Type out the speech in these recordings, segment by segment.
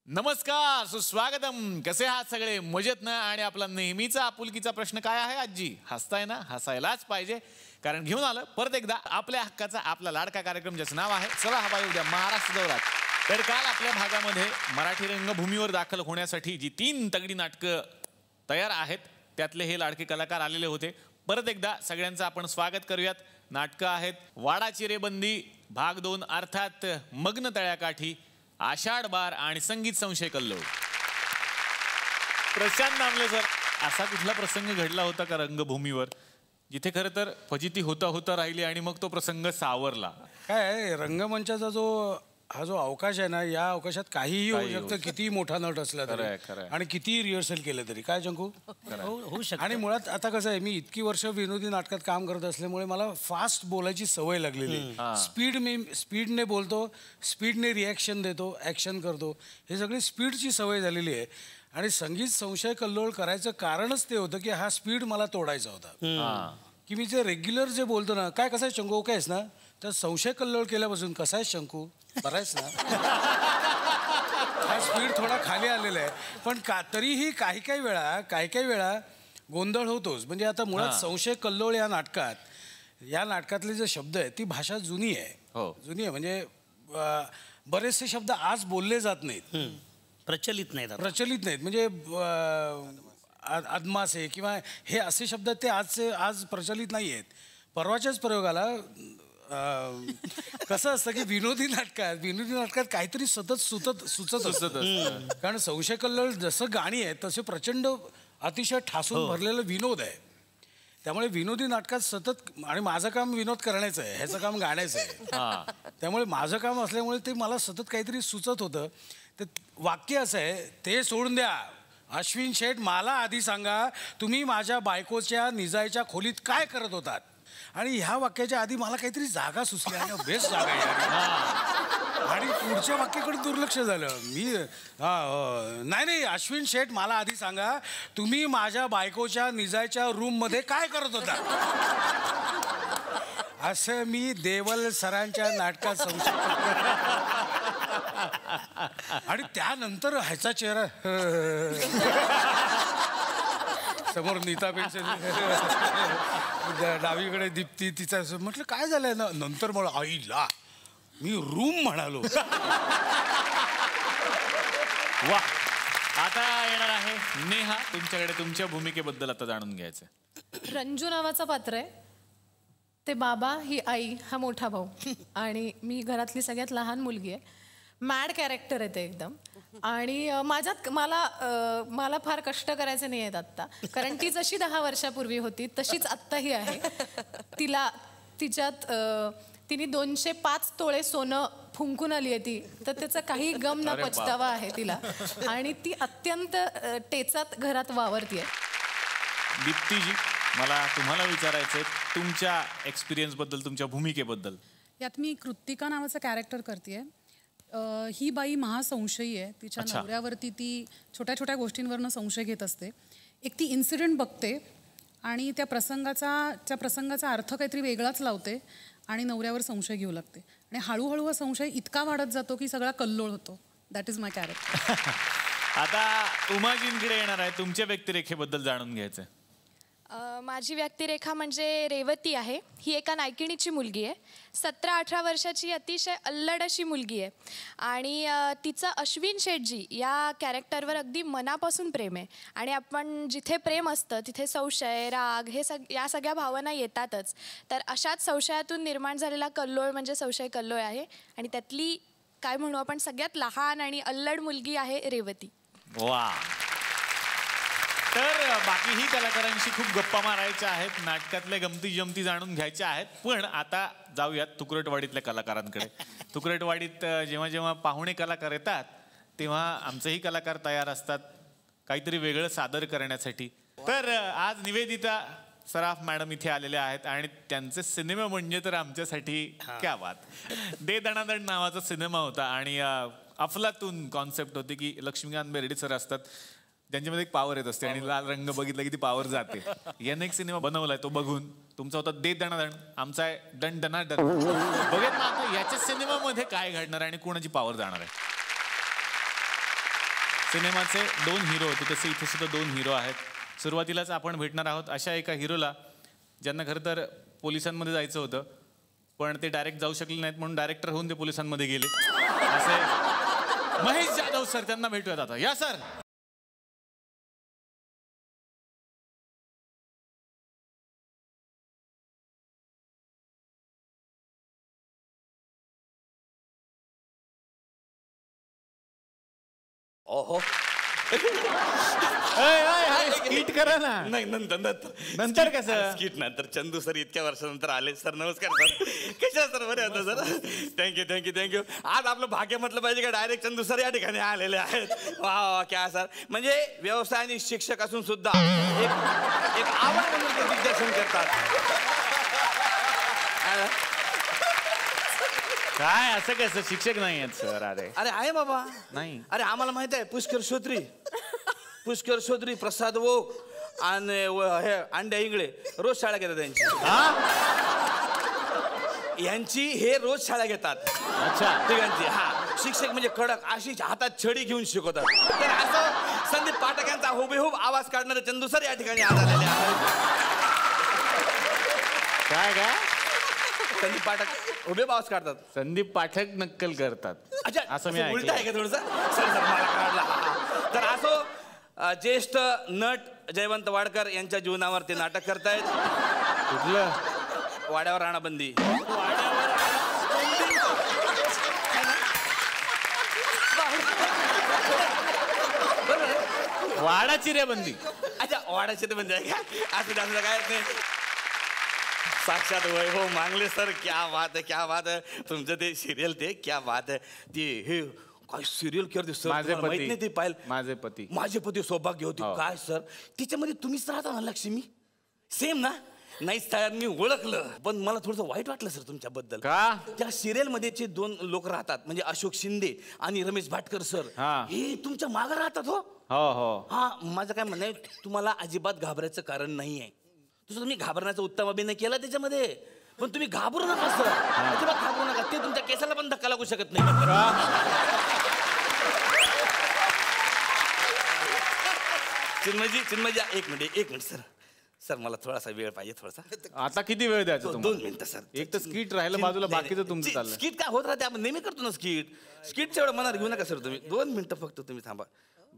नमस्कार, सुस्वागतम. कसे आहात सगळे? मजेत ना? आणि आपला नेहमीचा आपुलकीचा प्रश्न काय आहे आजी? हसताय ना? हसायलाच पाहिजे, कारण घेऊन आलं परत एकदा आपल्या हक्काचा आपला लाडका कार्यक्रम, ज्याचं नाव आहे चला हवा येऊ द्या महाराष्ट्र दौरा. तर काल आपल्या भागामध्ये मराठी रंगभूमीवर दाखल होण्यासाठी जी 3 तगडी नाटकं तयार आहेत, त्यातले हे लाडके कलाकार आलेले होते. परत एकदा सगळ्यांचं आपण स्वागत करूयात. नाटकं आहेत वाडा चिरेबंदी भाग 2, अर्थात मग्न तळ्याकाठी, आषाढ बार आणि संगीत संशय कल्लोळ. प्रशांत नामले सर, असा कुठला प्रसंग घडला होता का रंगभूमीवर जिथे खरं तर फजिती होता होता राहिली आणि मग तो प्रसंग सावरला? काय रंगमंचाचा हा जो अवकाश आहे ना, या अवकाशात काहीही होऊ शकतं, किती मोठा नट असला तरी आणि किती रिहर्सल केलं तरी. काय चंकू? होऊ शकतं. आणि मुळात आता कसं आहे, मी इतकी वर्ष विनोदी नाटकात काम करत असल्यामुळे मला फास्ट बोलायची सवय लागलेली. स्पीडने बोलतो, स्पीडने रिॲक्शन देतो, ॲक्शन करतो, हे सगळी स्पीडची सवय झालेली आहे. आणि संगीत संशय कल्लोळ करायचं कारणच ते होतं की हा स्पीड मला तोडायचा होता. की मी जे रेग्युलर जे बोलतो ना, काय कसं आहे शंकू, ओके आहेस ना? तर संशय कल्लोळ केल्यापासून कसा आहे शंकू, बरं आहेस ना? हा स्पीड थोडा खाली आलेला आहे, पण तरीही काही काही वेळा गोंधळ होतोच. म्हणजे आता मुळात संशय कल्लोळ या नाटकातले जे शब्द आहेत, ती भाषा जुनी आहे. जुनी आहे म्हणजे बरेचसे शब्द आज बोलले जात नाहीत, प्रचलित नाहीत. म्हणजे अदमास आहे किंवा हे असे शब्द ते आज प्रचलित नाही आहेत. परवाच्याच प्रयोगाला कसं असतं की विनोदी नाटकात काहीतरी सतत सुचत असतं. कारण संशय कल्लोळ जसं गाणी आहेत तसे प्रचंड अतिशय ठासून भरलेलं विनोद आहे. त्यामुळे विनोदी नाटकात सतत, आणि माझं काम विनोद करण्याचं आहे, ह्याचं काम गाण्याचं आहे. त्यामुळे माझं काम असल्यामुळे ते मला सतत काहीतरी सुचत होतं. तर वाक्य असं आहे, ते सोडून द्या अश्विन शेठ, मला आधी सांगा तुम्ही माझ्या बायकोच्या निजायच्या खोलीत काय करत होतात? आणि ह्या वाक्याच्या आधी मला काहीतरी जागा सुचली आणि बेस्ट जागा आहे आणि पुढच्या वाक्याकडे दुर्लक्ष झालं. नाही अश्विन शेठ, मला आधी सांगा तुम्ही माझ्या बायकोच्या निजायच्या रूममध्ये काय करत होता? असं मी देवल सरांच्या नाटकात आणि त्यानंतर ह्याचा चेहरा समोर नीता पेन्शन, डावीकडे दीप्ती, तिचा म्हटलं काय झालंय ना. नंतर मला आईला मी रूम म्हणालो. वा. आता येणार आहे नेहा, तुमच्याकडे तुमच्या भूमिकेबद्दल आता जाणून घ्यायचं. रंजू नावाचं पात्र आहे. ते बाबा, ही आई, हा मोठा भाऊ आणि मी घरातली सगळ्यात लहान मुलगी आहे. मॅड कॅरेक्टर आहे ते एकदम. आणि मला फार कष्ट करायचे नाही आहेत आत्ता, कारण ती जशी 10 वर्षापूर्वी होती तशीच आत्ताही आहे. तिने 205 तोळे सोनं फुंकून आली आहे ती, तर त्याचा काही गम न पछतावा आहे तिला. आणि ती अत्यंत टेचात घरात वावरतीये. दीप्तीजी, मला तुम्हाला विचारायचंय तुमच्या एक्सपिरियन्सबद्दल, तुमच्या भूमिकेबद्दल. यात मी कृत्तिका नावाचं कॅरेक्टर करते. ही बाई महासंशयी आहे. तिच्या नवऱ्यावरती ती छोट्या छोट्या गोष्टींवरनं संशय घेत असते. एक ती इन्सिडेंट बघते आणि त्या प्रसंगाचा अर्थ काहीतरी वेगळाच लावते आणि नवऱ्यावर संशय घेऊ लागते. आणि हळूहळू हा संशय इतका वाढत जातो की सगळा कल्लोळ होतो. That is my character. आता उमाजींकडे येणार आहे, तुमच्या व्यक्तिरेखेबद्दल जाणून घ्यायचं. माझी व्यक्तिरेखा म्हणजे रेवती आहे. ही एका नायकिणीची मुलगी आहे. 17-18 वर्षाची अतिशय अल्लड अशी मुलगी आहे. आणि तिचं अश्विन शेठजी या कॅरेक्टरवर अगदी मनापासून प्रेम आहे. आणि आपण जिथे प्रेम असतं तिथे संशय, राग या सगळ्या भावना येतातच. तर अशाच संशयातून निर्माण झालेला कल्लोळ म्हणजे संशय कल्लोळ आहे. आणि त्यातली काय म्हणू आपण, सगळ्यात लहान आणि अल्लड मुलगी आहे रेवती. वा. तर बाकीही कलाकारांशी खूप गप्पा मारायच्या आहेत, नाटकातल्या गमती जमती जाणून घ्यायच्या आहेत. पण आता जाऊयात तुकरटवाडीतल्या कलाकारांकडे. तुकरटवाडीत जेव्हा जेव्हा पाहुणे कलाकार येतात तेव्हा आमचेही कलाकार तयार असतात काहीतरी वेगळं सादर करण्यासाठी. तर आज निवेदिता सराफ मॅडम इथे आलेल्या आहेत आणि त्यांचे सिनेमा म्हणजे तर आमच्यासाठी क्या बात. दे दणादण नावाचा सिनेमा होता आणि अफलातून कॉन्सेप्ट होती की लक्ष्मीकांत बेर्डे सर असतात, ज्यांच्यामध्ये एक पावर येत असते आणि लाल रंग बघितला की ती पावर जाते. याने एक सिनेमा बनवलाय, तो बघून तुमचा होता दे दणादण, आमचा आहे दण दणादण. बघेत ना आता याच्या सिनेमामध्ये काय घडणार आणि कोणाची पावर जाणार आहे. सिनेमाचे 2 हिरो होते तसे इथे सुद्धा 2 हिरो आहेत. सुरुवातीलाच आपण भेटणार आहोत अशा एका हिरोला ज्यांना खरं तर पोलिसांमध्ये जायचं होतं, पण ते डायरेक्ट जाऊ शकले नाहीत म्हणून डायरेक्टर होऊन ते पोलिसांमध्ये गेले. असे महेश जाधव सर, त्यांना भेटूयात आता. या सर. ओहो स्किट करा ना. नाही नंतर कसं स्किट नंतर. चंदू सर इतक्या वर्षानंतर आले. सर नमस्कार सर. कशा सर? बरे होता सर. थँक्यू. आज आपलं भाग्य म्हटलं पाहिजे का डायरेक्ट चंदू सर या ठिकाणी आलेले आहेत. वा क्या सर. म्हणजे व्यवसाय आणि शिक्षक असून सुद्धा एक आवड म्हणून ते दिग्दर्शन करतात. काय असं कसं? शिक्षक नाही आहेत सर. अरे आहे बाबा. नाही. अरे आम्हाला माहित आहे. पुष्कर श्रोत्री प्रसाद वो आणि हे अंड्या इंगळे रोज शाळा घेतात यांची हे रोज शाळा घेतात. अच्छा. तिघांची. हा शिक्षक म्हणजे कडक अशी हातात छडी घेऊन शिकवतात. तर असं संदीप पाठक यांचा हुबेहूब आवाज काढणारे चंदू सर या ठिकाणी आज आलेले आहेत. काय संदीप पाठक हुबेहूब आवाज काढतात. संदीप पाठक नक्कल करतात. अच्छा असं मी उलट आहे का थोडस? सर मला काढला. तर असो ज्येष्ठ नट जयवंत वाडकर यांच्या जीवनावर ते नाटक करतायत. कुठलं? वाड्यावर राणाबंदी. वाडाची रे बंदी. अच्छा वाड्याची ते म्हणजे असं काय नाही. साक्षात वैभव मांगले सर. क्या बात है. तुमचं ते सिरियल ते क्या बात है. ते हे काय सिरियल करते सर. माहित नाही ते पाहिलं. माझे पती सौभाग्य होती. काय सर तिच्यामध्ये तुम्हीच राहता ना लक्ष्मी? सेम ना? नाही सर मी ओळखलं पण मला थोडंसं वाईट वाटलं सर तुमच्याबद्दल. का? त्या सिरियल मध्ये जे 2 लोक राहतात म्हणजे अशोक शिंदे आणि रमेश भाटकर सर हे तुमच्या मागे राहतात. हो. हा माझं काय म्हणणं आहे तुम्हाला अजिबात घाबरायचं कारण नाही आहे. तुम्ही घाबरण्याचा उत्तम अभिनय केला त्याच्यामध्ये पण तुम्ही घाबरू नका सर. अजिबात घाबरू नका. ते तुमच्या केसाला पण धक्का लागू शकत नाही. चिन्मयजी एक मिनिट सर मला थोडासा वेळ पाहिजे. थोडासा. आता किती वेळ द्यायचा? 2 मिनिटं सर. एक तर स्किट राहिलं बाजूला, बाकीचं तुमचं चाललं. स्किट काय होत राहते आपण नेहमी करतो ना स्किटचं एवढं मनात घेऊ नका सर तुम्ही. 2 मिनिटं फक्त तुम्ही थांबा.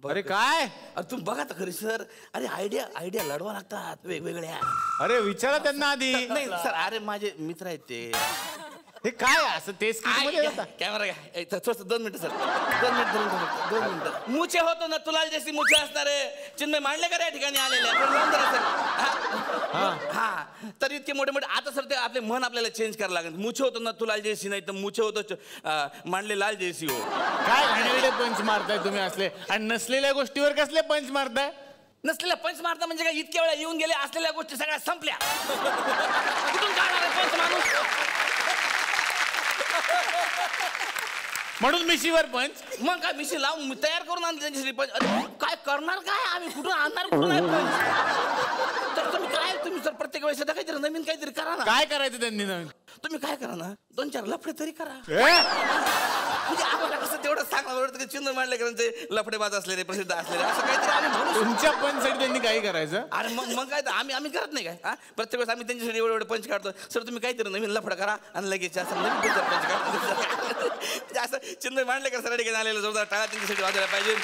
अरे काय? अरे तुम्ही बघा तर खरी सर. अरे आयडिया लढवा लागतात वेगवेगळ्या. अरे विचारा त्यांना आधी. नाही सर अरे माझे मित्र आहेत ते. हे काय असं ते कॅमेरा घ्या. 2 मिनिटं सर. 2 मिनिटं. मुचे होतो ना तुला जशी मुचे असणारे चिन्मय मांडलेकर या ठिकाणी आलेले हा. तर इतके मोठे आता सर ते आपले मन आपल्याला चेंज करायला लागेल. मुचे होतो ना तुला जयसी नाही तर मुचे होतो मांडले लाल जयसी हो. काय घाणेरडे पंच मारताय तुम्ही असले आणि नसलेल्या गोष्टीवर कसले पंच मारताय? नसलेल्या पंच मारता म्हणजे काय इतक्या वेळा येऊन गेले असलेल्या गोष्टी सगळ्या संपल्या. कुठून काढणार आहे पंच माणूस? म्हणून मिशीवर पंच. मग काय मिशी लावून तयार करून आणली त्यांच्यासाठी पंच. काय करणार काय आम्ही कुठून आणणार कुठून आहे पंच? तर तुम्ही सर प्रत्येक वेळेस काहीतरी नवीन काहीतरी करा ना. काय करायचं त्यांनी नवीन? तुम्ही काय करा ना 2-4 लफडे तरी करा. म्हणजे आम्हाला कसं तेवढं सांगणार चिन्ह मांडलेकरांचे लफडेबाज असलेले प्रसिद्ध असलेले असं काहीतरी आम्ही म्हणू. तुमच्या पंचसाठी त्यांनी काही करायचं? अरे मग काय आम्ही करत नाही काय. प्रत्येक वेळेस आम्ही त्यांच्यासाठी एवढे पंच काढतो. सर तुम्ही काहीतरी नवीन लफडा करा आणि लगेच असं नवीन पंच काढतो. असं चिन्ह मांडलेकर सर ठिकाणी आलेलं जोरदार टाळा त्यांच्यासाठी वाजायला पाहिजे.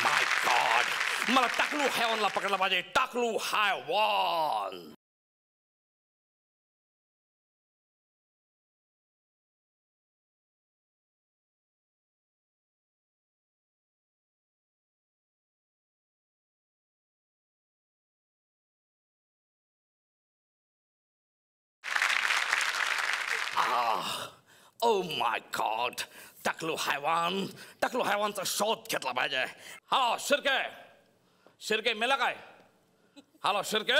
माय गॉड मला टाकलू हायवानला पकडला पाहिजे. टाकलू हायवान. ओ माय गॉड टाकलू हायवानचा शोध घेतला पाहिजे. हा शिर्के मेला काय? हॅलो शिर्के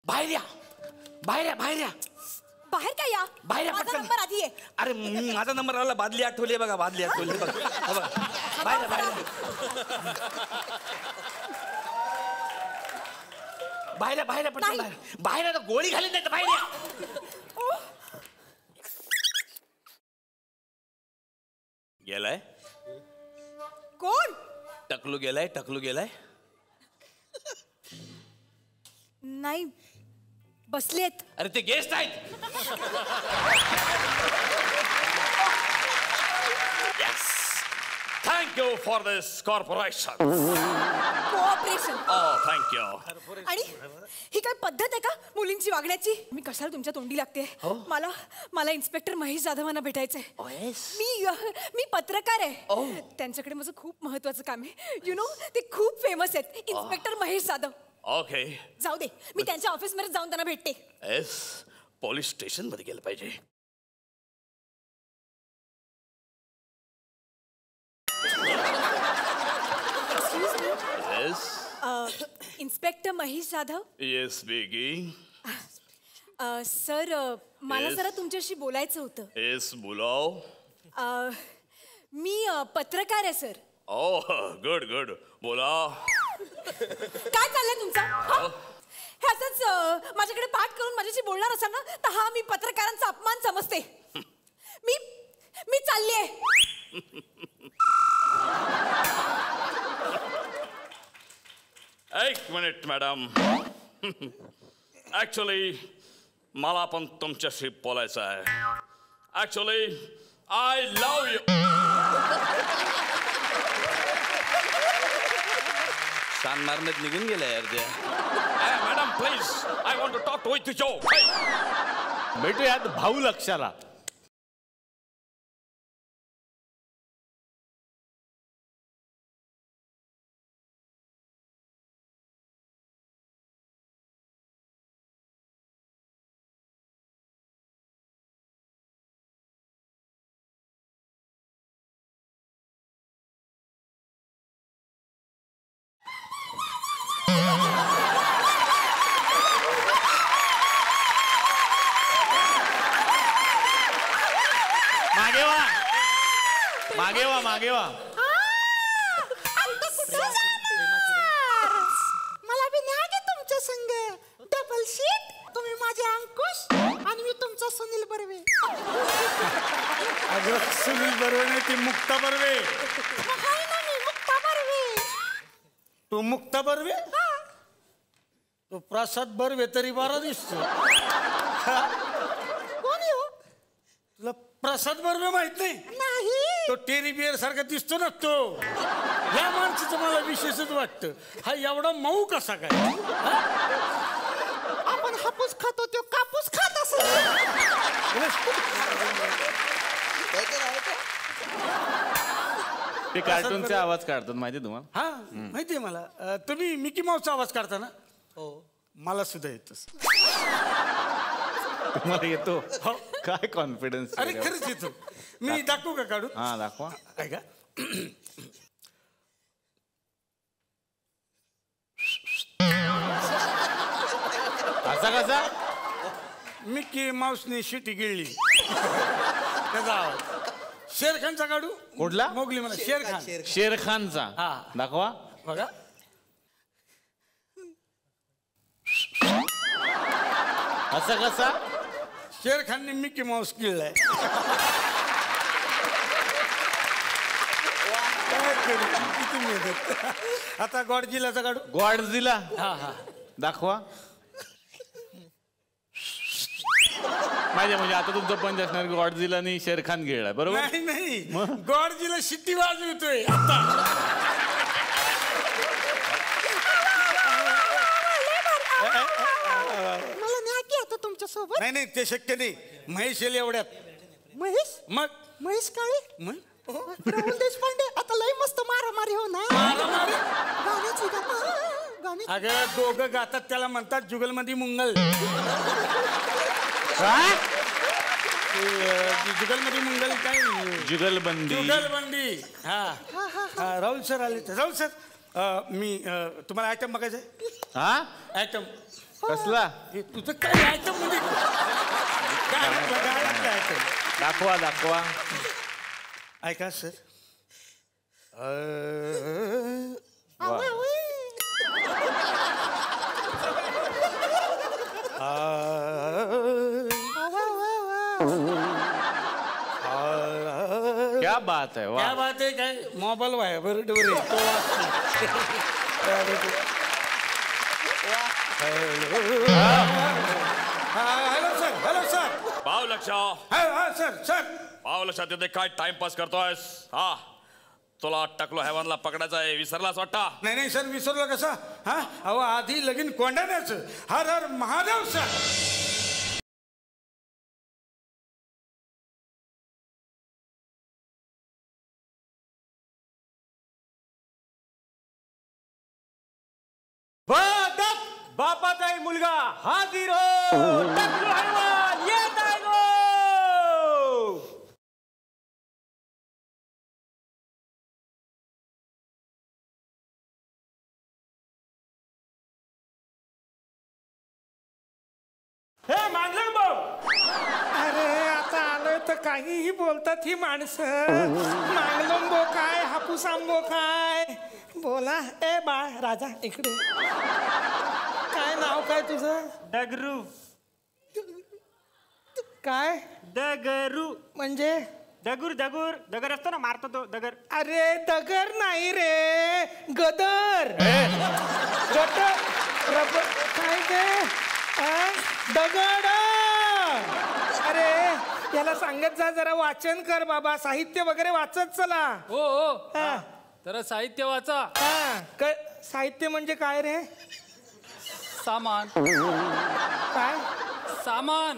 बाहेर या. बाहेर काय या बाहेर या, माझा पटकन. नंबर आधी आहे. अरे माझा नंबर आला, बादली आठवली बघा, बादली आठवली बघा. हा बघा. बाहेर या, बाहेर या. बाहेर या, बाहेर या, पटकन बाहेर. बाहेर या, गोळी घालीत नाही तर बाहेर या. गेलाय कोण? टकलू गेलाय, टकलू गेलाय. नाही बसलेत. अरे ते गेस्ट आहेत. Yes. Thank you for this corporation. Cooperation. Oh, thank you. आणि ही काय पद्धत आहे का मुलींची वागण्याची? मी कशाला तुमच्या तोंडी लागते? मला इन्स्पेक्टर महेश जाधवांना भेटायचंय. मी पत्रकार आहे. त्यांच्याकडे माझं खूप महत्वाचं काम आहे. यु नो ते खूप फेमस आहेत, इन्स्पेक्टर महेश जाधव. ओके. जाऊ दे, मी त्यांच्या ऑफिसमध्ये जाऊन त्यांना भेटते. एस पोलीस स्टेशन मध्ये गेलं पाहिजे. Yes inspector Mahesh Jadhav. Yes बेगी. सर मला जरा तुमच्याशी बोलायचं होतं. येस बोलाव. मी पत्रकार आहे सर. ओह गुड गुड बोला. काय चाललंय तुमचं? ह्याच माझ्याकडे पाठ करून माझ्याशी बोलणार असाल ना तर हा मी पत्रकारांचा अपमान समजते. मी चालली आहे. एक मिनिट मॅडम. ऍक्च्युली मला पण तुमच्याशी बोलायचं आहे. Actually I love you. शान मारण्यात निघून गेलाय अर्ध्या. Madam please I want to talk with you. भेटूयात भाऊ लक्षाला. मागे वा. मला बी न्या गे तुमच्या संग. Double seat. तुम्ही माझे अंकुश आणि मी तुमचा सुनील बर्वे. अगं सुनील बर्वे नाही, ती मुक्ता बर्वे. हाय ना मी मुक्ता बर्वे. तू मुक्ता बर्वे? तो प्रसाद बर्वे तरी बरा दिसतो. कोण येऊ? तुला प्रसाद बर्वे माहित नाही? नाही. तो टेरी बिअर सारखा दिसतो ना तो. या माणसाचं मला विशेषच वाटतं. हा एवढा मऊ कसा काय? आपण हापूस खातो तो कापूस खात असेल. ते कार्टूनचे आवाज काढतात माहिती तुम्हाला? हा माहितीये मला. तुम्ही मिकी माऊसचा आवाज काढता ना? हो मला सुद्धा येतो. तुम्हाला येतो? काय कॉन्फिडन्स. अरे खरंच येतो. मी दाखवू का काढून? हा दाखवा. काय का? असा कसा? मिकी माऊसने शिटी गिळली त्याचा आवाज. शेर खानचा काढू? कुठला? मोगली मला. शेर खान. शेर खानचा. हा दाखवा. बघा. असं कसा? शेर खानने मिकी माऊस गिळलाय. किती मेहनत. आता गॉडजिलाचा काढू? गॉडझिला. हा हा दाखवा. म्हणजे आता तुमचं पंच असणार गॉडझिला आणि शेर खान गिळलाय बरोबर? नाही नाही, गॉडजिला शिट्टी वाजवतोय आता. मला न्या की आता तुमच्या सोबत. नाही नाही ते शक्य नाही. महेश येईल एवढ्यात. महेश? मग महेश काळे? मग राहुल देशपांडे आता लय मस्त मारामारी हो ना. मारामारी? गाण्याची गाणी. अगं दोघं गातात त्याला म्हणतात जुगलबंदी मुंगल. जुगलबंदी मुंगल काय? जुगलबंदी. जुगलबंदी. हा राहुल सर आले. राहुल सर मी तुम्हाला आयटम बघायचं आहे? हा आयटम कसला? तुझं काय आयटम म्हणजे दाखवा दाखवा. ऐका सर. क्या बात है. क्या बात आहे. काय मोबाईल व्हायब्रेट वर हॅलो सर. Hello sir. पाव लक्ष. Sir sir. पाव लक्षात येते काय टाइमपास करतोयस. हा तुला टकलो हैवानला पकडायचा आहे. विसरलास वाटता. नाही नाही सर विसरलो कसं. हा अहो आधी लगीन कोंडाण्याचं. हर हर महादेव सर. बापाचाही मुलगा हाजीर हो. टकलू हैवान येत आहे गो. हे मांजर भाऊ. अरे आता आलोय तर काहीही बोलतात ही माणसं. मांगलोंबो काय हापूस आंबो काय बोला. ए बाळ राजा इकडे. काय नाव काय तुझं. डगरू. काय दगरू म्हणजे. दगूर दगूर दगर असतो ना मारतो तो दगर. अरे दगर नाही रे गदर. गदर रबर काय ते दगड. अरे याला सांगत जा जरा वाचन कर बाबा. साहित्य वगैरे वाचत चला. हो हो तर साहित्य वाचा. साहित्य म्हणजे काय रे. सामान. काय सामान.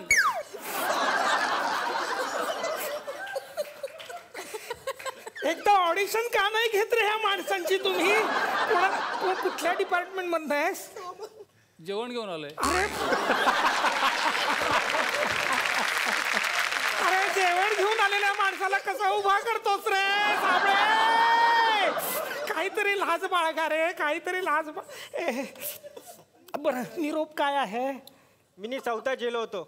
एकदा ऑडिशन का नाही घेत रे ह्या माणसांची तुम्ही. कुठल्या डिपार्टमेंट मधनं आहेस. जेवण घेऊन आलोय. अरे जेवण घेऊन आलेल्या माणसाला कसा उभा करतोस रे साबळे. काहीतरी लाज बाळगा रे. काहीतरी लाज. बरं निरोप काय आहे. मिनी चौथा जेलो होतो.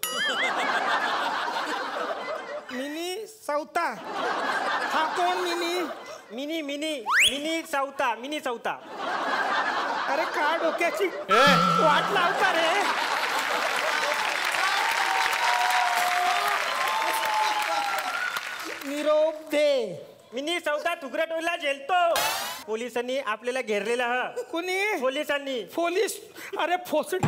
मिनी चौथा. हा कोण मिनी. मिनी मिनी मिनी चौथा. मिनी चौथा. अरे का डोक्याची वाट लावता रे. निरोप दे. मिनी चौथा तुकडा टोला जेलतो. पोलिसांनी आपल्याला घेरलेला. कोणी. पोलिसांनी. पोलीस. अरे फोसट.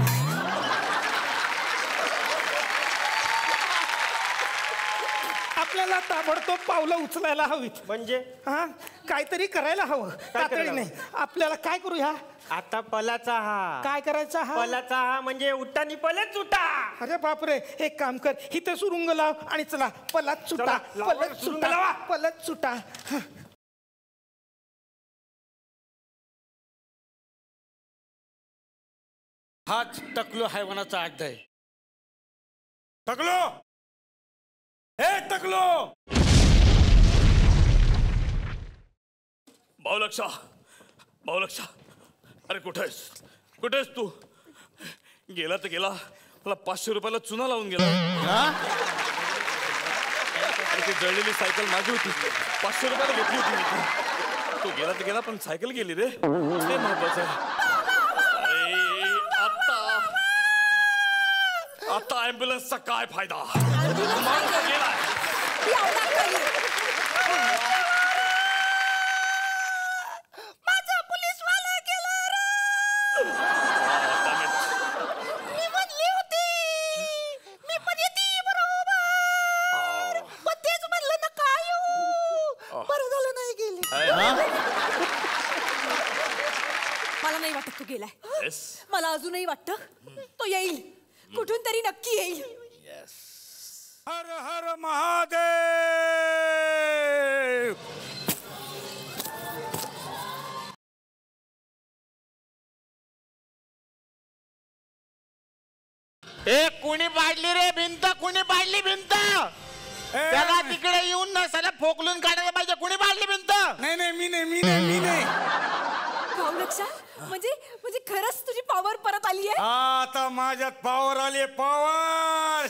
आपल्याला ताबडतोब पावलं उचलायला हवीत. म्हणजे हा काहीतरी करायला हवं. तातडीने आपल्याला काय करूया. आता पलाचा हा. काय करायचा हा. पलाचा हा म्हणजे उठानी पलत सुटा. अरे बापरे. एक काम कर इथे सुरुंग लाव आणि चला पलत सुटा. पलत सुटा. पलत सुटा. हाच टकलो हैवानाचा अड्डा आहे. टकलो. हे टकलो. भाऊ लक्षा. भाऊ लक्षा. अरे कुठेस कुठेस तू. गेला तर गेला. मला 500 रुपयाला चुना लावून गेला. ती जळलेली सायकल माझी होती. 500 रुपयाला घेतली होती मी. तो गेला तर गेला पण सायकल गेली रे. ते महत्वाचं आहे. आता ॲम्ब्युलन्सचा काय फायदा. गेला. माझा पोलीसवाला गेला रे. मी म्हणली होती. मी पण येते बरोबर. पण तेच म्हणलं ना काय. बरं झालं नाही गेली. मला नाही वाटत तो गेलाय. मला अजूनही वाटतं तो येईल. कुठून तरी नक्की येईल. हर हर महादेव. ए कुणी पाडली रे भिंत. कुणी पाडली भिंत. त्याला तिकडे येऊन नसाला फोकलून काढायला पाहिजे. कुणी पाडली भिंत. नाही नाही मी नाही. मी नाही. मी नाही. बाळक्षा म्हणजे म्हणजे खरंच तुझी पॉवर परत आली आहे. आता माझ्यात पॉवर आली, पॉवर.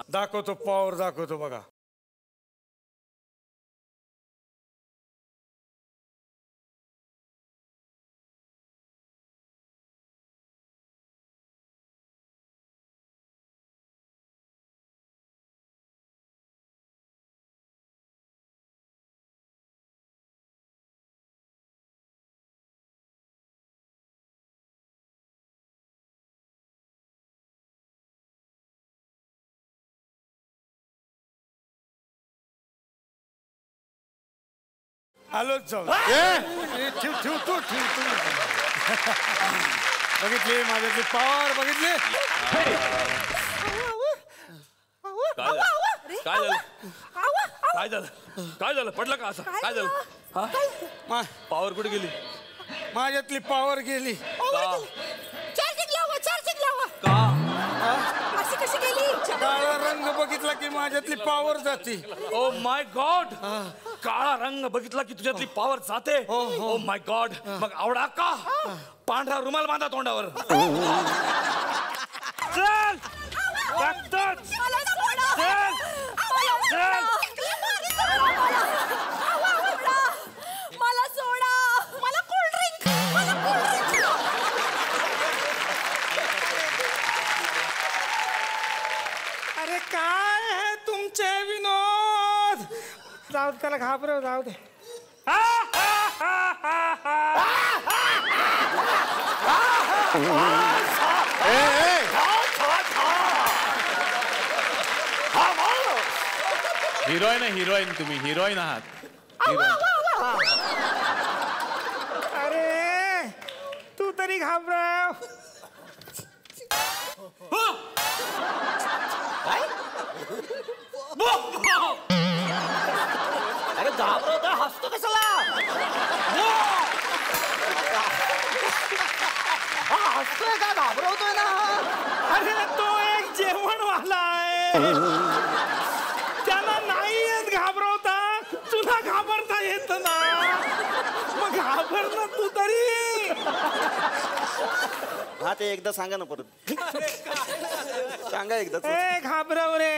दाखवतो पॉवर, दाखवतो बघा. आलोच जाऊ. ठेवतो. बघितली माझ्यातली पॉवर, बघितली. काय झालं पडलं का असं? काय झालं? पॉवर कुठे गेली? माझ्यातली पॉवर गेली. चार्जिंग लावा. का? अशी कशी गेली? काळा रंग बघितला की माझ्यातली पॉवर जाते. ओ माय गॉड, काळा रंग बघितला की तुझ्यातली पॉवर जाते. ओ माय गॉड, मग आवडा का? पांढरा रुमाल बांधा तोंडावर. चल मला सोडा. मला कोल्ड्रिंक. अरे काय आहे तुमचे विनोद? जाऊ दे, त्याला घाबरव, जाऊ दे. हिरोईन तुम्ही हिरोईन आहात. अरे तू तरी घाबरव. अरे घाबरवतोय, हसतो कशाला? हसतोय का? घाबरवतोय ना. अरे तो एक जेवणवाला आहे, त्याला नाही येत घाबरवता. तुला घाबरता येत ना, मग घाबर ना तू तरी. हा ते एकदा सांगा ना परत. सांगा एकदा. ए घाबरव रे.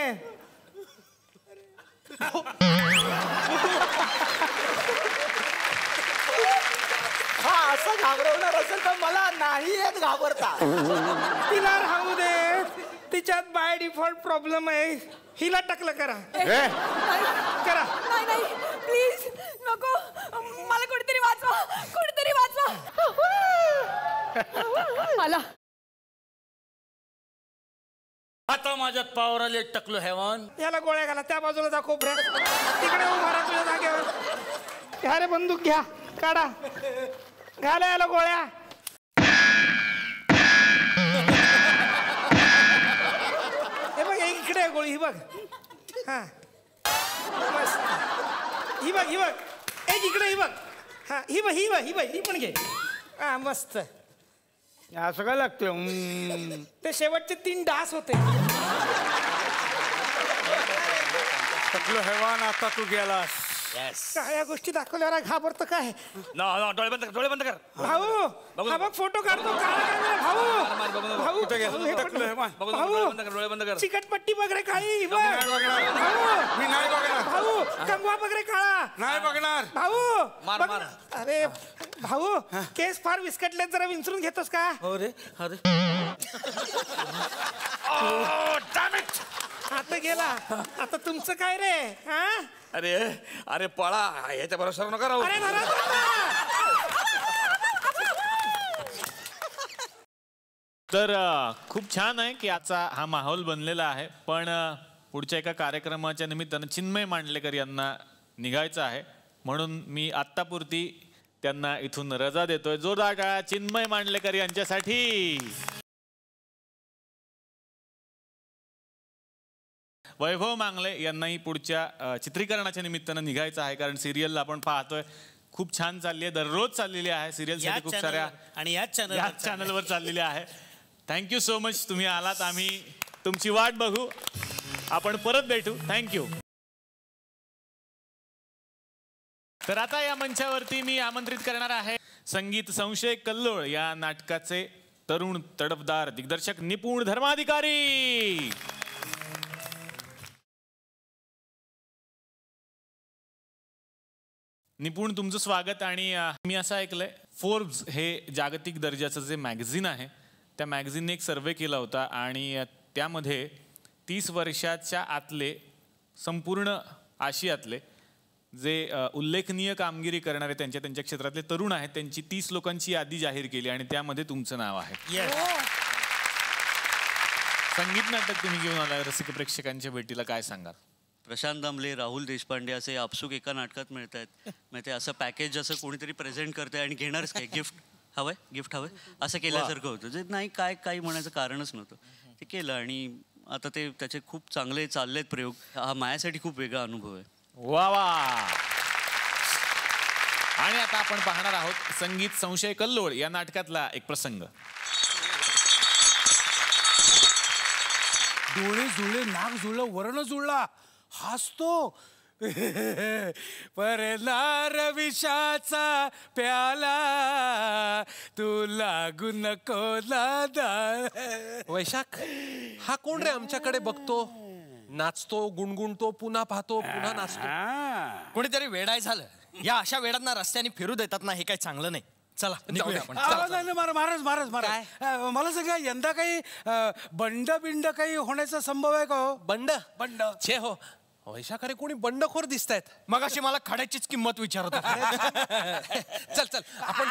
हा असं घाबरवणार असेल तर मला नाही येत घाबरता. तिला राहू दे, तिच्यात बाय डिफॉल्ट प्रॉब्लेम आहे. हिला टकलं करा. करा. नाही प्लीज नको. मला कोणीतरी वाचवा. मला आता माझ्यात पॉवर आली, टकलो हेवान. याला गोळ्या घाला, त्या बाजूला जा कोपऱ्यात. तिकडे उभा राहा तुझ्या जागेवर. घ्या रे बंदूक, घ्या, काढा, घाला याला गोळ्या. हे बघ, इकडे आहे गोळी, ही बघ. हा ही बघ एक इकडे, ही बघ. हा ही पण घे. हा मस्त. असं काय लागतं? ते शेवटचे 3 डास होते. टकलो हैवान, आता तू गेलास. काय गोष्टी दाखवल्यावर घाबरतो काय? डोळे बंद कर. भाऊ हा बघ फोटो काढतो. भाऊ डोळे बंद कर. चिकटपट्टी बघ रे काळी. मी नाही बघणार. भाऊ कंगवा बघ रे काळा. नाही बघणार. भाऊ बघ. अरे भाऊ, केस फार विस्कटलेत, जरा विंचरून घेतोस का? हो रे. आता गेला. आता तुमचं काय रे? हा अरे पळा, याच्या भरोशावर नका राहू. अरे तर खूप छान आहे की आजचा हा माहोल बनलेला आहे. पण पुढच्या एका कार्यक्रमाच्या निमित्तानं चिन्मय मांडलेकर यांना निघायचं आहे, म्हणून मी आत्तापुरती त्यांना इथून रजा देतोय. जोरदार टाळ्या चिन्मय मांडलेकर यांच्यासाठी. वैभव मांगले यांनाही पुढच्या चित्रीकरणाच्या निमित्तानं निघायचं आहे, कारण सिरियल आपण पाहतोय खूप छान चालली आहे, दररोज चाललेली आहे सिरियलसाठी खूप साऱ्या आणि याच चॅनलवर चाललेली आहे. थँक्यू सो मच, तुम्ही आलात. आम्ही तुमची वाट बघू. आपण परत भेटू. थँक्यू. तर आता या मंचावरती मी आमंत्रित करणार आहे संगीत संशय कल्लोळ या नाटकाचे तरुण तडफदार दिग्दर्शक निपुण धर्माधिकारी. निपुण, तुमचं स्वागत. आणि मी असं ऐकलंय फोर्ब्स हे जागतिक दर्जाचं जे मॅगझिन आहे त्या मॅगझिनने एक सर्वे केला होता आणि त्यामध्ये 30 वर्षाच्या आतले संपूर्ण आशियातले जे उल्लेखनीय कामगिरी करणारे त्यांच्या क्षेत्रातले तरुण आहेत त्यांची 30 लोकांची यादी जाहीर केली आणि त्यामध्ये तुमचं नाव आहे. संगीत नाटक तुम्ही घेऊन आलाय रसिक प्रेक्षकांच्या भेटीला, काय सांगाल? प्रशांत दामले, राहुल देशपांडे असे आपसूक एका नाटकात मिळत आहेत. मग ते असं पॅकेज असं कोणीतरी प्रेझेंट करते आणि घेणारच काय गिफ्ट हवंय असं केल्यासारखं होतं. जे नाही काय काही म्हणायचं कारणच नव्हतं. ते केलं आणि आता ते त्याचे खूप चांगले चाललेत प्रयोग. हा माझ्यासाठी खूप वेगळा अनुभव आहे. वा वा. आणि आता आपण पाहणार आहोत संगीत संशय कल्लोळ या नाटकातला एक प्रसंग. डोळे जुळले, नाक जुळलं, वर्ण जुळला, हसतो परनार विषाचा प्याला तू लागू नको दादा. वैशाख, हा कोण रे आमच्याकडे बघतो, नाचतो, गुणगुणतो, पुन्हा पाहतो, पुन्हा नाचतो? कोणीतरी वेडाय झालं. या अशा वेडांना रस्त्याने फिरू देतात ना, हे काही चांगलं नाही. चला निघूया आपण. महाराज मला सांगा, यंदा काही बंड बिंड काही होण्याचा संभव आहे का हो? बंड बंड छे हो वैशाख, अरे कोणी बंडखोर दिसतायत. मग अशी मला खड्याचीच किंमत विचारत चल चल आपण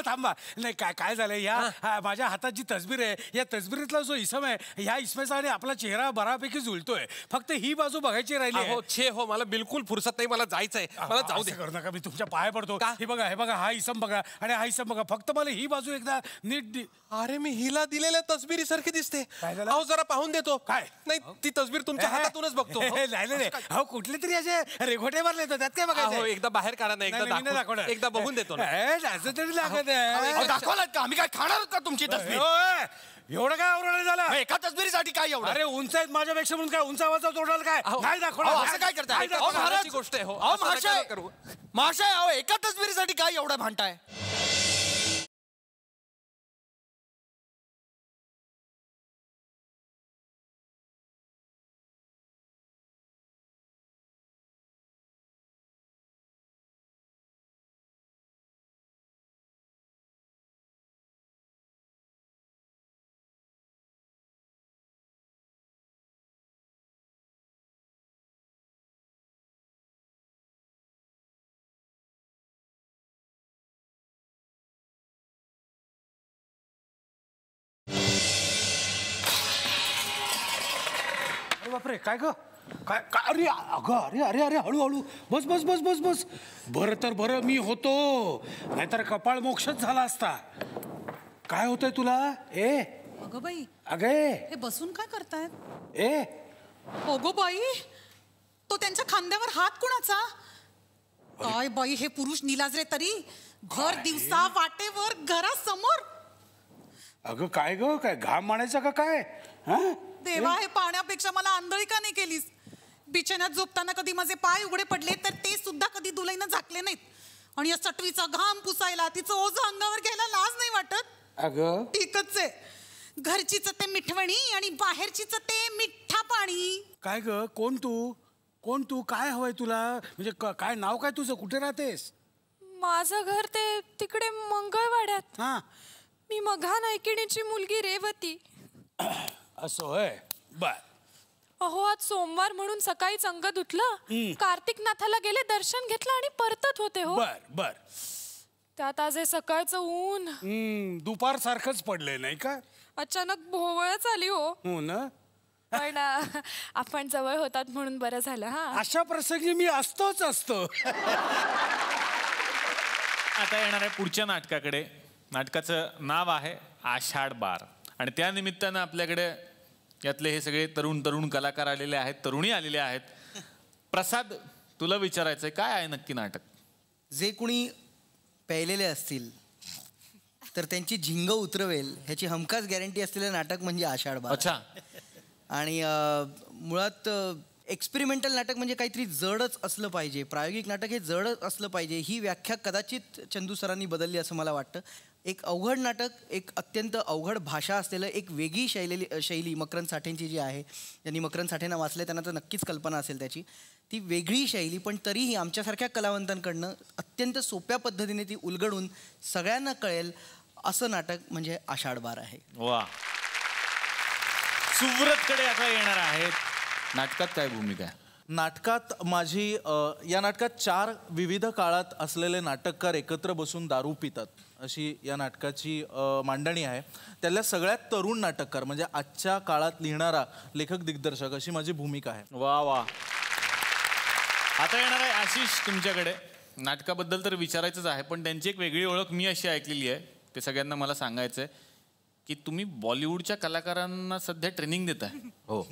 थांबा. नाही काय झालंय, या माझ्या हातात जी तस्वीर आहे या तस्वीरीतला जो इसम आहे ह्या इसमेचा आणि आपला चेहरा बऱ्यापैकी जुळतोय. फक्त ही बाजू बघायची राहिली. हो छे हो, मला बिलकुल फुरसत नाही, मला जायचंय. मला जाऊ दे. करू नका, मी तुमच्या पाया पडतो. हे बघा हा इसम बघा आणि हा इसम बघा. फक्त मला ही बाजू एकदा नीट. अरे मी हिला दिलेल्या तस्वीरी सारखी दिसते. अहो जरा पाहून देतो. काय नाही, ती तस्वीर तुमच्या हातातूनच बघतो. अहो कुठले तरी असे रेघोटे मारले त्यात काय बघायचं? एकदा बाहेर काढा ना, एकदा बघून देतो ना. असं तरी लागत आहे. दाखवलात का? आम्ही काय खाणार होत का तुमची तस्वीर? एवढं काय आवडलं झालं? एका तस्वीरीसाठी काय एवढं? अरे उंच आहेत माझ्यापेक्षा म्हणून काय उंचावाचा तोडाल काय? नाही दाखवलं. असं काय करताय? गोष्ट आहे. महाशय अहो, एका तस्वीरीसाठी काय एवढं भांडताय? बापरे, काय ग? काय अरे अगं, अरे अरे अरे हळूहळू बस बस बस बस बस. बरं तर बरं मी होतो, नाहीतर कपाळ मोक्षच झाला असता. काय होतंय तुला? अगं बाई, अगे हे बसून काय करतायत? अगो बाई, तो त्यांच्या खांद्यावर हात कुणाचा? काय बाई, हे पुरुष निलाजरे तरी घर दिवसा वाटेवर घरासमोर. अगं काय ग, काय घाम मानायचा का काय? देवा, हे पाण्यापेक्षा मला आंधळी का नाही केलीस? बिछाण्यात झोपताना कधी माझे पाय उघडे पडले तर ते सुद्धा कधी दुलईनं झाकले नाहीत. आणि या सटवीचा घाम पुसायला, तिचं ओझं अंगावर घ्यायला लाज नाही वाटत? अगं ठीकच आहे, घरचीच ते मिठवणी आणि बाहेरचीच ते मिठ्ठा पाणी. काय ग, कोण तू? काय हवंय तुला? म्हणजे काय नाव काय तुझं? कुठे राहतेस? माझं घर ते तिकडे मंगळवाड्यात. मी मघा नायकिणीची मुलगी रेवती. असं होय, बर. अहो, आज सोमवार म्हणून सकाळीच अंग धुतलं, कार्तिकनाथाला गेले, दर्शन घेतलं आणि परतत होते. हो बर बर. त्यात आज हे सकाळचं ऊन दुपार सारखंच पडलंय नाही का? अचानक भोवळच आली. हो ना. पण आपण जवळ होतात म्हणून बरं झालं. अशा प्रसंगी मी असतो. आता येणाऱ्या पुढच्या नाटकाकडे. नाटकाचं नाव आहे आषाढ बार आणि त्या निमित्तानं आपल्याकडे यातले हे सगळे तरुण कलाकार आलेले आहेत, तरुणी आलेले आहेत. प्रसाद, तुला विचारायचंय काय आहे नक्की नाटक? जे कुणी प्यायलेले असतील तर त्यांची झिंग उतरवेल ह्याची हमखास गॅरंटी असलेलं नाटक म्हणजे आषाढ बार. अच्छा. आणि मुळात एक्सपेरिमेंटल नाटक म्हणजे काहीतरी जडच असलं पाहिजे, प्रायोगिक नाटक हे जडच असलं पाहिजे, ही व्याख्या कदाचित चंदू सरांनी बदलली असं मला वाटतं. एक अवघड नाटक, एक अत्यंत अवघड भाषा असलेलं, एक वेगळी शैली मकरंद साठेंची जी आहे, ज्यांनी मकरंद साठेंना वाचलं त्यांना तर नक्कीच कल्पना असेल त्याची, ती वेगळी शैली, पण तरीही आमच्यासारख्या कलावंतांकडनं अत्यंत सोप्या पद्धतीने ती उलगडून सगळ्यांना कळेल असं नाटक म्हणजे आषाढ बार आहे. वा. सुव्रतकडे आता येणार आहेत. नाटकात काय भूमिका आहे? नाटकात माझी या नाटकात 4 विविध काळात असलेले नाटककार एकत्र बसून दारू पितात अशी या नाटकाची मांडणी आहे. त्यातल्या सगळ्यात तरुण नाटककार म्हणजे आजच्या काळात लिहिणारा लेखक दिग्दर्शक अशी माझी भूमिका आहे. वा वा. आता येणार आहे आशिष तुमच्याकडे. नाटकाबद्दल तर विचारायचंच आहे, पण त्यांची एक वेगळी ओळख मी अशी ऐकलेली आहे, ते सगळ्यांना मला सांगायचं आहे की तुम्ही बॉलिवूडच्या कलाकारांना सध्या ट्रेनिंग देताय. हो.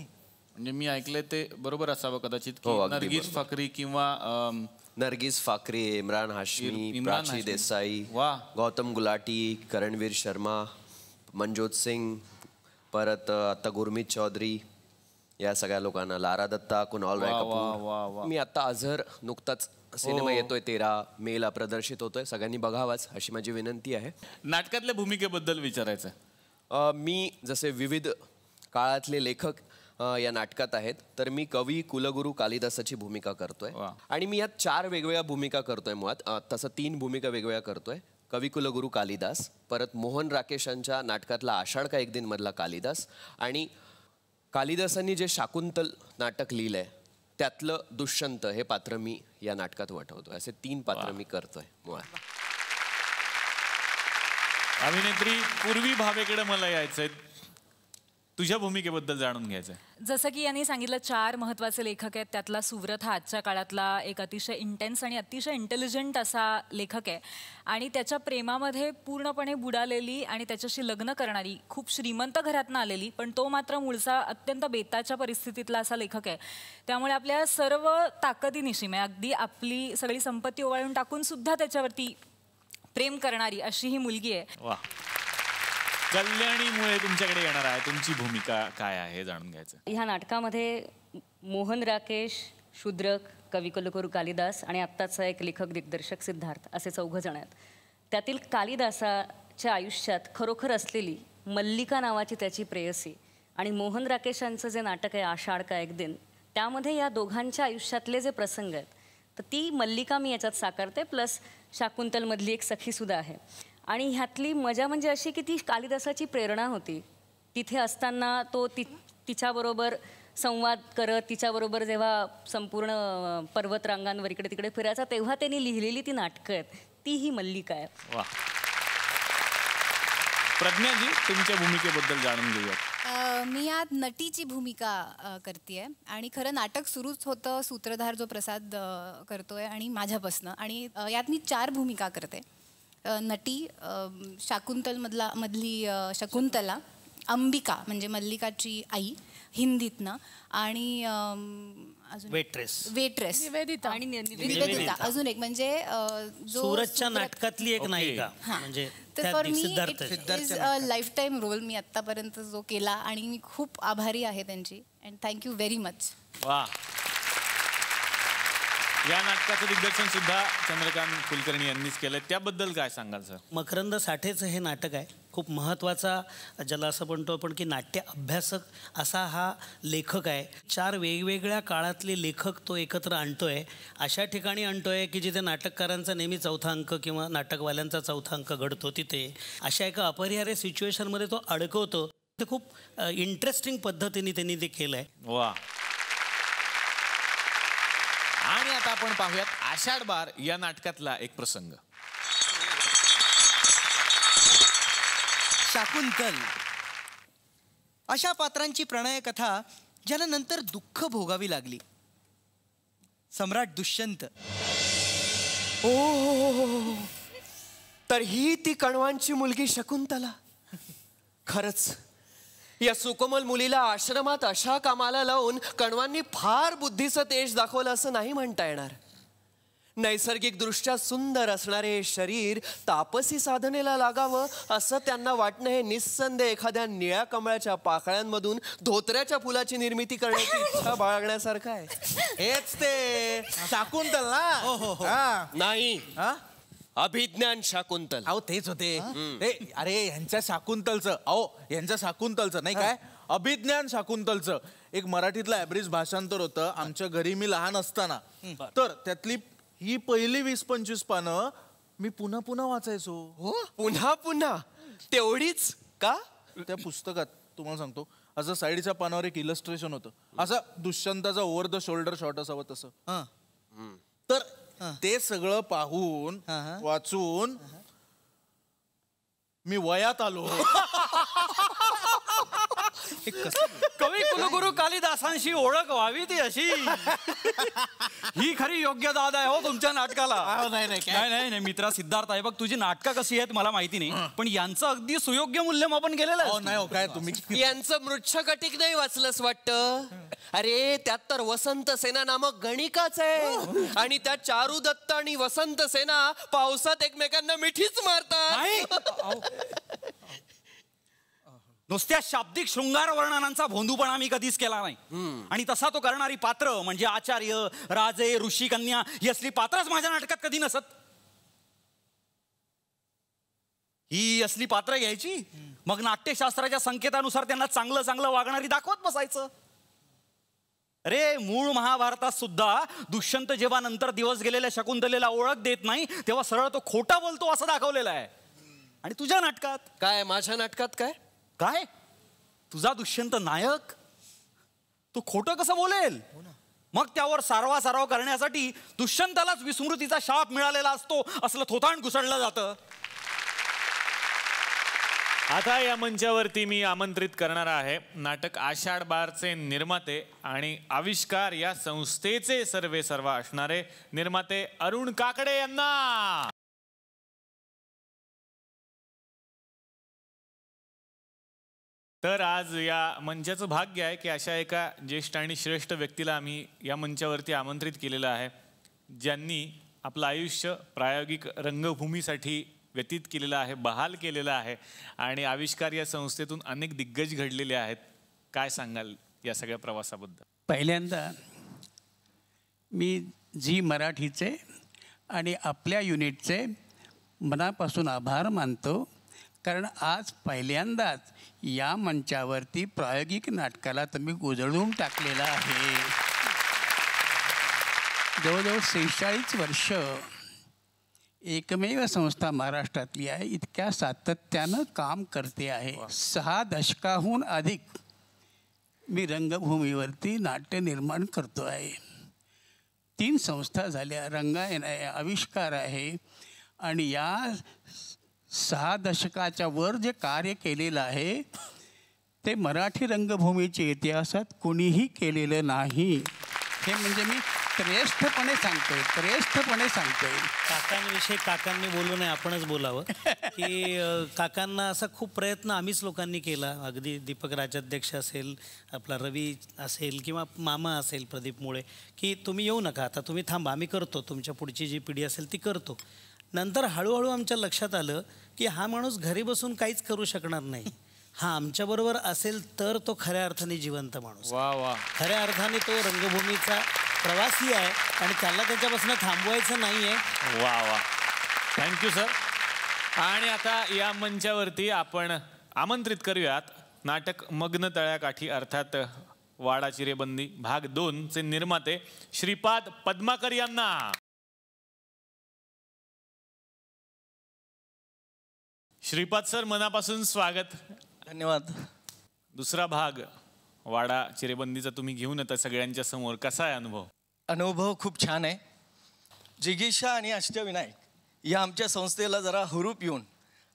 म्हणजे मी ऐकलंय ते बरोबर असावं कदाचित की नरगिस फाकरी किंवा नरगिस फाकरी, इम्रान हाशमी, प्राची देसाई, गौतम गुलाटी, करणवीर शर्मा, मनजोत सिंग, परत आता गुरमीत चौधरी, या सगळ्या लोकांना, लारा दत्ता, कुणाल राय कपूर. मी आता अझर नुकताच सिनेमा येतोय 13 मेला प्रदर्शित होतोय, सगळ्यांनी बघावाच अशी माझी विनंती आहे. नाटकातल्या भूमिकेबद्दल विचारायचं. मी जसे विविध काळातले लेखक या नाटकात आहेत, तर मी कवी कुलगुरू कालिदासाची भूमिका करतोय आणि मी यात 4 वेगवेगळ्या भूमिका करतोय. मुळात तसं 3 भूमिका वेगवेगळ्या करतोय. कवी कुलगुरू कालिदास, परत मोहन राकेशांच्या नाटकातला आषाढ का एक दिन मधला कालिदास, आणि कालिदासांनी जे शाकुंतल नाटक लिहिलंय त्यातलं दुष्यंत हे पात्र मी या नाटकात वठवतोय. असे 3 पात्र मी करतोय मुळात. अभिनेत्री पूर्वी भावेकडे मला यायचंय, तुझ्या भूमिकेबद्दल जाणून घ्यायचंय. जसं की यांनी सांगितलं 4 महत्त्वाचे लेखक आहेत, त्यातला सुव्रत हा आजच्या काळातला एक अतिशय इंटेन्स आणि अतिशय इंटेलिजंट असा लेखक आहे आणि त्याच्या प्रेमामध्ये पूर्णपणे बुडालेली आणि त्याच्याशी लग्न करणारी खूप श्रीमंत घरातनं आलेली, पण तो मात्र मूळचा अत्यंत बेताच्या परिस्थितीतला असा लेखक आहे. त्यामुळे आपल्या सर्व ताकदीनिशी म्हणजे अगदी आपली सगळी संपत्ती ओवाळून टाकून सुद्धा त्याच्यावरती प्रेम करणारी अशी ही मुलगी आहे. वा. कल्याणीमुळे तुमच्याकडे येणार आहे, तुमची भूमिका काय आहे हे जाणून घ्यायचं. ह्या नाटकामध्ये मोहन राकेश, शूद्रक, कवी कुलगुरू कालिदास आणि आत्ताचा एक लेखक दिग्दर्शक सिद्धार्थ असे 4 जण आहेत. त्यातील कालिदासाच्या आयुष्यात खरोखर असलेली मल्लिका नावाची त्याची प्रेयसी आणि मोहन राकेशांचं जे नाटक आहे आषाढ का एक दिन, त्यामध्ये या दोघांच्या आयुष्यातले जे प्रसंग आहेत तर ती मल्लिका मी याच्यात साकारते, प्लस शाकुंतलमधली एक सखीसुद्धा आहे. आणि ह्यातली मजा म्हणजे अशी की ती कालिदासाची प्रेरणा होती. तिथे असताना तो तिच्याबरोबर संवाद करत, तिच्याबरोबर जेव्हा संपूर्ण पर्वतरांगांवर इकडे तिकडे फिरायचा, तेव्हा त्यांनी लिहिलेली ती नाटकं आहेत, ती ही मल्लिका आहे. वा. प्रज्ञाजी, तुमच्या भूमिकेबद्दल जाणून घेऊयात. मी यात नटीची भूमिका करते आणि खरं नाटक सुरूच होतं, सूत्रधार जो प्रसाद करतोय आणि माझ्यापासनं, आणि यात मी 4 भूमिका करते. नटी मधली शकुंतला, अंबिका म्हणजे मल्लिकाची आई हिंदीतनं, आणि अजून वेट्रेस निवेदिता आणि निवेदिता अजून एक म्हणजे जो सूरतच्या नाटकातली एक नायिका. म्हणजे तर for me it is a lifetime role मी आत्तापर्यंत जो केला, आणि मी खूप आभारी आहे त्यांची, अँड थँक्यू व्हेरी मच. वा. या नाटकाचं दिग्दर्शन सुद्धा चंद्रकांत कुलकर्णी यांनीच केलंय, त्याबद्दल काय सांगाल सर? मकरंद साठेचं हे नाटक आहे, खूप महत्त्वाचा, ज्याला असं म्हणतो आपण की नाट्य अभ्यासक असा हा लेखक आहे. 4 वेगवेगळ्या काळातले लेखक तो एकत्र आणतोय, अशा ठिकाणी आणतोय की जिथे नाटककारांचा नेहमी 4था अंक किंवा नाटकवाल्यांचा 4था अंक घडतो, तिथे अशा एका अपरिहार्य सिच्युएशनमध्ये तो अडकवतो. ते खूप इंटरेस्टिंग पद्धतीने त्यांनी ते केलं आहे. वा. आणि आता आपण पाहूयात आषाढ बार या नाटकातला एक प्रसंग. शाकुंतल अशा पात्रांची प्रणय कथा ज्यांना नंतर दुःख भोगावी लागली. सम्राट दुष्यंत. ओ, तर ही ती कण्वांची मुलगी शकुंतला. खरंच या सुकोमल मुलीला आश्रमात अशा कामाला लावून कण्वांनी फार बुद्धीचं तेज दाखवलं असं नाही म्हणता येणार. नैसर्गिक दृष्ट्या सुंदर असणारे हे शरीर तापसी साधनेला लागावं असं त्यांना वाटणं हे निस्संदेह एखाद्या निळ्या कमळाच्या पाकळ्यांमधून धोत्र्याच्या फुलाची निर्मिती करण्याची इच्छा बाळगण्यासारखं आहे. हेच ते शाकुंतल ना. नाही, अभिज्ञान शाकुंतल. अहो तेच होते. अरे यांच्या शाकुंतलचं नाही काय, अभिज्ञान शाकुंतलचं एक मराठीतलं ॲव्हरेज भाषांतर होतं आमच्या घरी मी लहान असताना. तर त्यातली ही पहिली 20-25 पानं मी पुन्हा पुन्हा वाचायचो. हो, पुन्हा पुन्हा तेवढीच का? त्या पुस्तकात तुम्हाला सांगतो, असं साईडच्या पानावर एक इलस्ट्रेशन होतं, असं दुष्यंताचा ओव्हर द शोल्डर शॉट असावं तसं. तर ते सगळं पाहून वाचून मी वयात आलो. कवी कुलगुरू कालिदासांशी ओळख व्हावी ती अशी. ही खरी योग्य दाद आहे हो तुमच्या नाटकाला. नाही मित्रा सिद्धार्थ आहे बघ, तुझी नाटकं कशी आहेत मला माहिती नाही, पण यांचं अगदी सुयोग्य मूल्यमापन केलेलं आहे. नाही हो काय तुम्ही यांचं मृच्छकटिक नाही वाचलंच वाटतं. अरे त्यात तर वसंत सेना नामक गणिकाच आहे आणि त्या चारू दत्त आणि वसंत सेना पावसात एकमेकांना मिठीच मारतात. नुसत्या शाब्दिक शृंगार वर्णनांचा भोंदूपणा मी कधीच केला नाही. आणि तसा तो करणारी पात्र म्हणजे आचार्य, राजे, ऋषी, कन्या ही असली पात्रच माझ्या नाटकात कधी नसत. ही असली पात्र घ्यायची, मग नाट्यशास्त्राच्या संकेतानुसार त्यांना चांगलं चांगलं वागणारी दाखवत बसायचं. अरे मूळ महाभारतात सुद्धा दुष्यंत जेव्हा नंतर दिवस गेलेल्या शकुंतलेला ओळख देत नाही तेव्हा सरळ तो खोटा बोलतो असं दाखवलेलं आहे. आणि तुझ्या नाटकात काय? माझ्या नाटकात काय? काय तुझा दुष्यंत नायक, तू खोटं कसं बोलेल? मग त्यावर सारवा करण्यासाठी दुष्यंतालाच विस्मृतीचा शाप मिळालेला असतो असलं थोतांड घुसळलं जातं. आता या मंचावरती मी आमंत्रित करणार आहे नाटक आषाढ बारचे निर्माते आणि आविष्कार या संस्थेचे सर्वेसर्वा असणारे निर्माते अरुण काकडे यांना. तर आज या मंचाचं भाग्य आहे की अशा एका ज्येष्ठ आणि श्रेष्ठ व्यक्तीला आम्ही या मंचावरती आमंत्रित केलेलं आहे, ज्यांनी आपलं आयुष्य प्रायोगिक रंगभूमीसाठी व्यतीत केलेलं आहे, बहाल केलेलं आहे आणि आविष्कार या संस्थेतून अनेक दिग्गज घडलेले आहेत. काय सांगाल या सगळ्या प्रवासाबद्दल? पहिल्यांदा मी झी मराठीचे आणि आपल्या युनिटचे मनापासून आभार मानतो, कारण आज पहिल्यांदाच या मंचावरती प्रायोगिक नाटकाला तुम्ही उजळून टाकलेला आहे. जवळजवळ 46 वर्ष एकमेव संस्था महाराष्ट्रातली आहे, इतक्या सातत्यानं काम करते आहे. 6 दशकाहून अधिक मी रंगभूमीवरती नाट्य निर्माण करतो आहे. 3 संस्था झाल्या, रंगायन आहे, आविष्कार आहे आणि या 6 दशकाच्या वर जे कार्य केलेलं आहे ते मराठी रंगभूमीच्या इतिहासात कुणीही केलेलं नाही. हे म्हणजे मी श्रेष्ठपणे सांगतोय. काकांविषयी काकांनी बोलू नये, आपणच बोलावं की काकांना असा खूप प्रयत्न आम्हीच लोकांनी केला. अगदी दीपक राजाध्यक्ष असेल, आपला रवी असेल किंवा मामा असेल प्रदीप मुळे, की तुम्ही येऊ नका, आता तुम्ही थांबा, आम्ही करतो, तुमच्या पुढची जी पिढी असेल ती करतो. नंतर हळूहळू आमच्या लक्षात आलं की हा माणूस घरी बसून काहीच करू शकणार नाही. हा आमच्याबरोबर असेल तर तो खऱ्या अर्थाने जिवंत माणूस. खऱ्या अर्थाने तो रंगभूमीचा प्रवासी आहे आणि त्याला त्याच्यापासून थांबवायचं नाही आहे. वा थँक्यू सर. आणि आता या मंचावरती आपण आमंत्रित करूयात नाटक मग्न तळ्याकाठी अर्थात वाडा चिरेबंदी भाग 2 चे निर्माते श्रीपाद पद्माकर यांना. श्रीपाद सर, मनापासून स्वागत. धन्यवाद. दुसरा भाग वाडा चिरेबंदीचा तुम्ही घेऊन येता सगळ्यांच्या समोर, कसा आहे अनुभव? अनुभव खूप छान आहे. जिगीषा आणि अष्टविनायक या आमच्या संस्थेला जरा हुरूप येऊन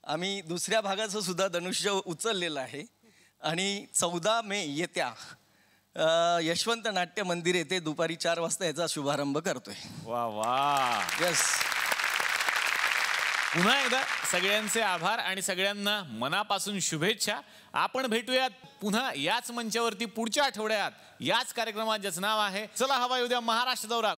आम्ही दुसऱ्या भागाचं सुद्धा धनुष्य उचललेलं आहे आणि 14 मे येत्या यशवंत नाट्य मंदिर येथे दुपारी 4 वाजता याचा शुभारंभ करतोय. वा यस. पुन्हा एकदा सगळ्यांचे आभार आणि सगळ्यांना मनापासून शुभेच्छा. आपण भेटूयात पुन्हा याच मंचावरती पुढच्या आठवड्यात याच कार्यक्रमात, ज्याचं नाव आहे चला हवा उद्या महाराष्ट्र दौरा.